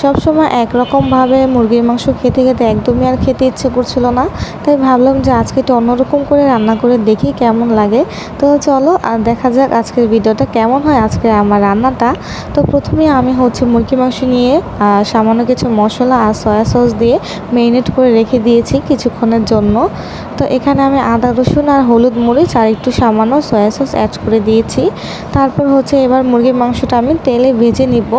সবসময় একরকমভাবে মুরগির মাংস খেতে খেতে একদমই আর খেতে ইচ্ছে করছিল না। তাই ভাবলাম যে আজকে একটু অন্যরকম করে রান্না করে দেখি কেমন লাগে। তো চলো আর দেখা যাক আজকের ভিডিওটা কেমন হয়, আজকে আমার রান্নাটা। তো প্রথমে আমি মুরগির মাংস নিয়ে সামান্য কিছু মশলা আর সয়া সস দিয়ে ম্যারিনেট করে রেখে দিয়েছি কিছুক্ষণের জন্য। তো এখানে আমি আদা রসুন আর হলুদ মরিচ আর একটু সামান্য সয়া সস অ্যাড করে দিয়েছি। তারপর এবার মুরগির মাংসটা আমি তেলে ভেজে নিব।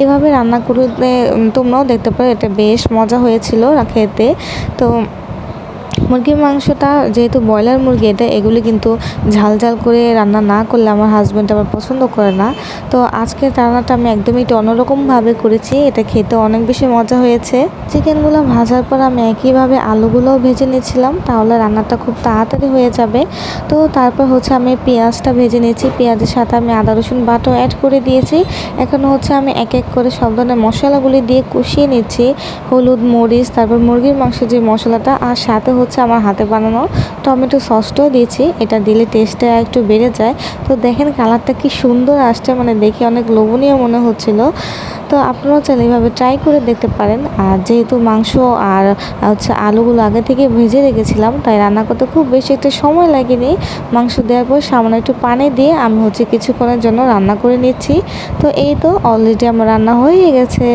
এভাবে রান্না করলে তোমরাও দেখতে পারো, এটা বেশ মজা হয়েছিল খেতে। তো মুরগির মাংসটা যেহেতু ব্রয়লার মুরগি, এগুলি কিন্তু ঝাল ঝাল করে রান্না না করলে আমার হাজব্যান্ড আবার পছন্দ করে না। তো আজকের রান্নাটা আমি একদমই একটু অন্যরকমভাবে করেছি, এটা খেতে অনেক বেশি মজা হয়েছে। চিকেনগুলো ভাজার পর আমি একইভাবে আলুগুলোও ভেজে নিয়েছিলাম, তাহলে রান্নাটা খুব তাড়াতাড়ি হয়ে যাবে। তো তারপর আমি পেঁয়াজটা ভেজে নিয়েছি, পেঁয়াজের সাথে আমি আদা রসুন বাটাও অ্যাড করে দিয়েছি। এখন আমি এক এক করে সব ধরনের মশলাগুলি দিয়ে কষিয়ে নিচ্ছি, হলুদ মরিচ, তারপর মুরগির মাংসের যে মশলাটা, আর সাথে আমার হাতে বানানো টমেটো সসটাও দিয়েছি। এটা দিলে টেস্টটা একটু বেড়ে যায়। তো দেখেন কালারটা কি সুন্দর আসছে, মানে দেখে অনেক লোভনীয় মনে হচ্ছিল। তো আপনারাও চাইলে এইভাবে ট্রাই করে দেখতে পারেন। আর যেহেতু মাংস আর আলুগুলো আগে থেকে ভেজে রেখেছিলাম, তাই রান্না করতে খুব বেশি একটা সময় লাগেনি। মাংস দেওয়ার পর সামান্য একটু পানি দিয়ে আমি কিছুক্ষণের জন্য রান্না করে নিচ্ছি। তো এই তো অলরেডি আমার রান্না হয়ে গেছে।